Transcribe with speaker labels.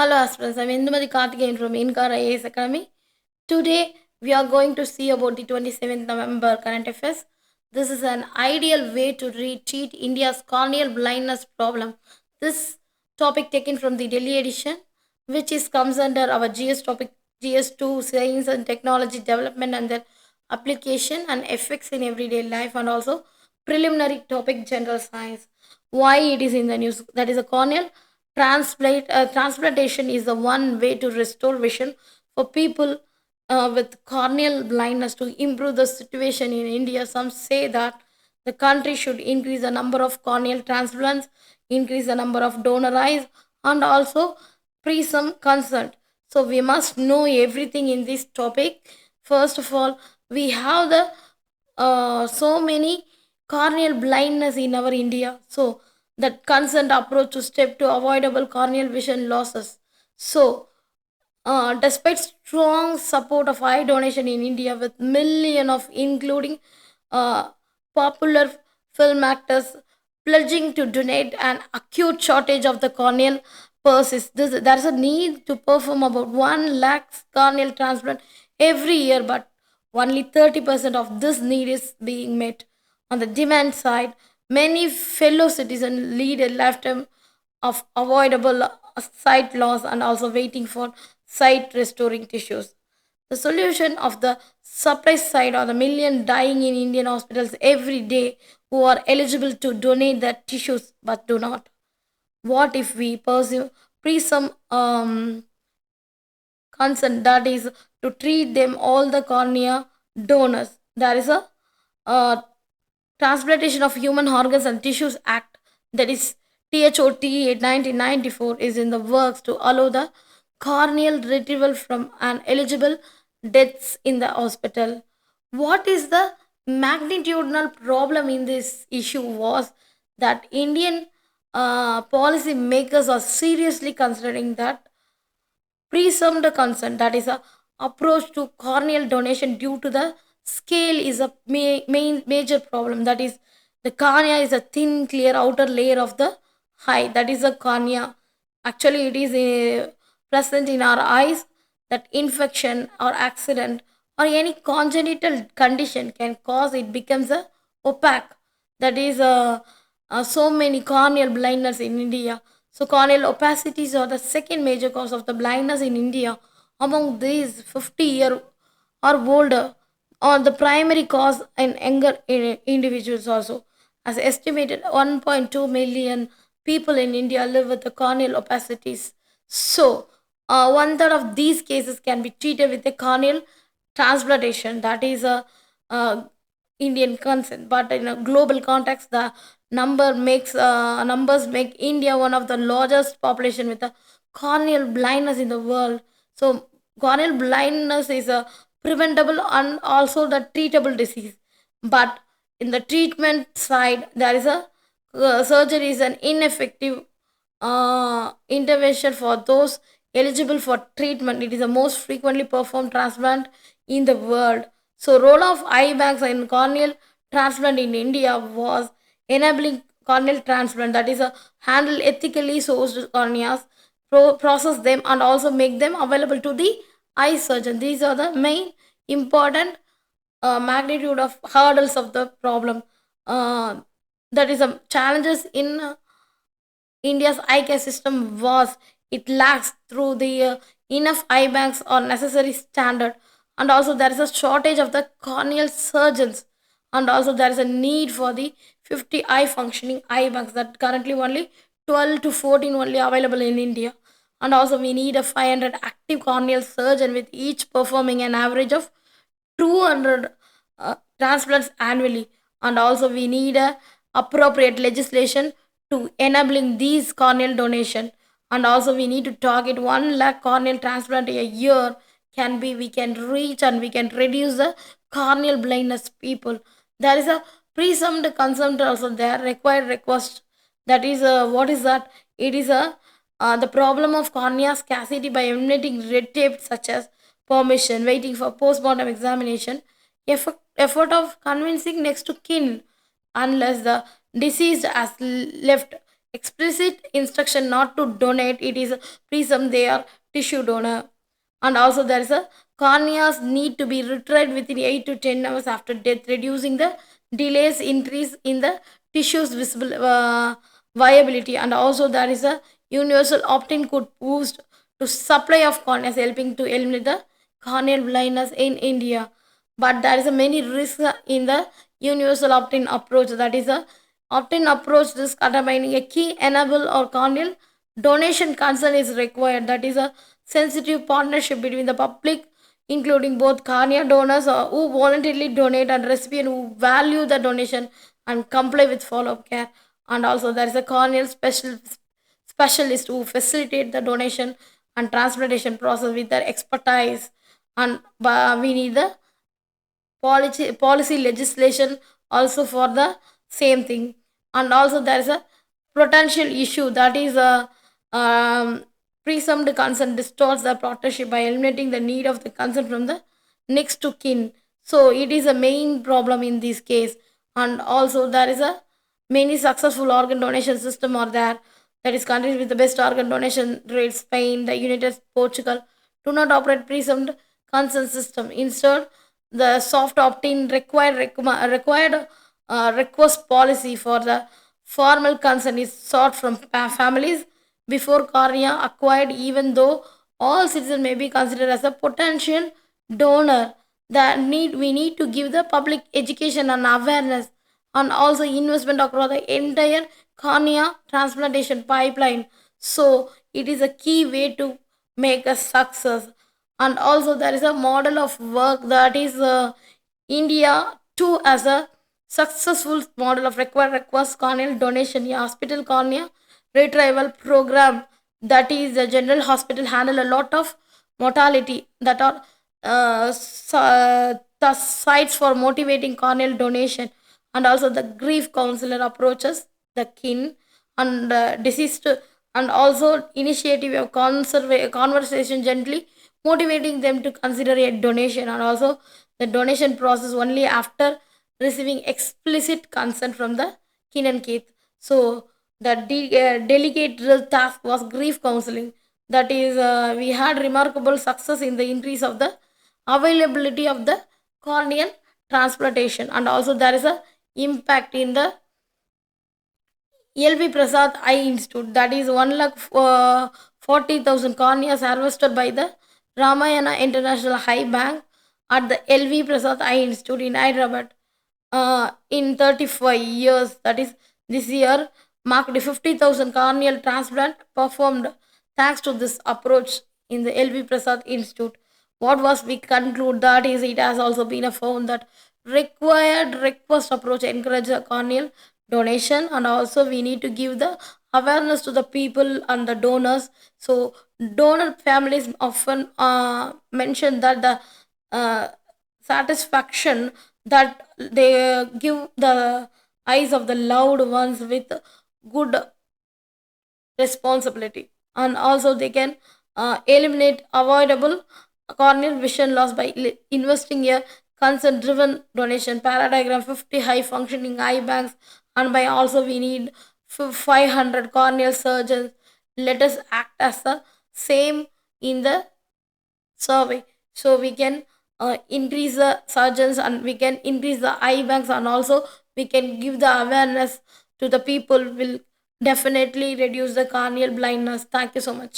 Speaker 1: Hello, aspirants. I'm Indumati Karthikeyan from Incar IAS Academy. Today, we are going to see about the 27th November current affairs. This is an ideal way to treat India's corneal blindness problem. This topic taken from the Delhi edition, which is comes under our GS topic GS2 Science and Technology Development and their application and effects in everyday life, and also preliminary topic general science. Why it is in the news? That is a corneal transplantation is the one way to restore vision for people with corneal blindness to improve the situation in India. Some say that the country should increase the number of corneal transplants, increase the number of donor eyes, and also pre some consent. So we must know everything in this topic. First of all, we have the so many corneal blindness in our India. So that consent approach to step to avoidable corneal vision losses. So despite strong support of eye donation in India, with million of including uh, popular film actors pledging to donate, an acute shortage of the corneal persists. There's a need to perform about 1 lakh corneal transplant every year, but only 30% of this need is being met. On the demand side, many fellow citizens lead a lifetime of avoidable sight loss and also waiting for sight restoring tissues. The solution of the supply side are the million dying in Indian hospitals every day who are eligible to donate their tissues but do not. What if we pursue some consent, that is to treat them all the cornea donors? There is a uh, Transplantation of Human Organs and Tissues Act, that is THOT 1994, is in the works to allow the corneal retrieval from an eligible deaths in the hospital. What is the magnitudinal problem in this issue was that Indian policy makers are seriously considering that presumed consent, that is a approach to corneal donation due to the scale is a main major problem. That is, the cornea is a thin clear outer layer of the eye, that is a cornea. Actually it is present in our eyes. That infection or accident or any congenital condition can cause it becomes a opaque. That is so many corneal blindness in India. So corneal opacities are the second major cause of the blindness in India. Among these, 50-year or older are the primary cause in younger individuals also. As estimated, 1.2 million people in India live with the corneal opacities. So, one third of these cases can be treated with a corneal transplantation. That is a Indian consent, but in a global context, the numbers make India one of the largest population with a corneal blindness in the world. So corneal blindness is a preventable and also the treatable disease. But in the treatment side, there is a surgery is an ineffective intervention for those eligible for treatment. It is the most frequently performed transplant in the world. So, role of eye bags in corneal transplant in India was enabling corneal transplant, that is a handle ethically sourced corneas, process them and also make them available to the eye surgeon. These are the main important magnitude of hurdles of the problem. That is a challenges in India's eye care system was it lacks through the enough eye banks or necessary standard, and also there is a shortage of the corneal surgeons, and also there is a need for the 50 eye functioning eye banks, that currently only 12 to 14 only available in India, and also we need a 500 active corneal surgeon with each performing an average of 200 transplants annually, and also we need a appropriate legislation to enabling these corneal donation, and also we need to target 1 lakh corneal transplant a year. Can be we can reach and we can reduce the corneal blindness people. There is a presumed consent also there required request. That is what is that? It is a the problem of cornea scarcity by eliminating red tape such as permission, waiting for postmortem examination, effort of convincing next to kin, unless the deceased has left explicit instruction not to donate, it is presumed they are tissue donor. And also there is a corneas need to be retrieved within 8 to 10 hours after death, reducing the delays increase in the tissue's visible viability. And also there is a universal opt-in could boost to supply of corneas, helping to eliminate the corneal blindness in India. But there is a many risks in the universal opt-in approach. That is a opt-in approach risk undermining a key enable or corneal donation consent is required. That is a sensitive partnership between the public, including both cornea donors who voluntarily donate and recipient who value the donation and comply with follow-up care. And also there is a corneal specialist who facilitate the donation and transplantation process with their expertise. And we need the policy legislation also for the same thing. And also there is a potential issue, that is a presumed consent distorts the partnership by eliminating the need of the consent from the next to kin. So it is a main problem in this case. And also there is a many successful organ donation system are there, that is countries with the best organ donation rates. Spain, the United Portugal do not operate presumed consent system. Instead, the soft opt-in required request policy for the formal consent is sought from families before cornea acquired, even though all citizens may be considered as a potential donor. That need we need to give the public education and awareness, and also investment across the entire cornea transplantation pipeline. So it is a key way to make a success. And also there is a model of work, that is India too as a successful model of required request corneal donation. A hospital cornea retrieval program, that is the general hospital handle a lot of mortality that are the sites for motivating corneal donation. And also the grief counselor approaches the kin and deceased, and also initiative of conversation gently motivating them to consider a donation. And also the donation process only after receiving explicit consent from the kin and kith. So the delegate task was grief counseling. That is, we had remarkable success in the increase of the availability of the corneal transplantation. And also there is a impact in the LV Prasad Eye Institute, that is 1 lakh 40,000 corneas harvested by the Ramayana International Eye Bank at the LV Prasad Eye Institute in Hyderabad in 35 years. That is, this year marked 50,000 corneal transplant performed thanks to this approach in the LV Prasad Institute. What was we conclude, that is, it has also been found that required request approach encourage a corneal donation. And also we need to give the awareness to the people and the donors. So donor families often mention that the uh, satisfaction that they give the eyes of the loved ones with good responsibility. And also they can eliminate avoidable corneal vision loss by investing a consent driven donation paradigm 50 high functioning eye banks. And by also we need 500 corneal surgeons. Let us act as the same in the survey, so we can increase the surgeons and we can increase the eye banks. And also we can give the awareness to the people will definitely reduce the corneal blindness. Thank you so much.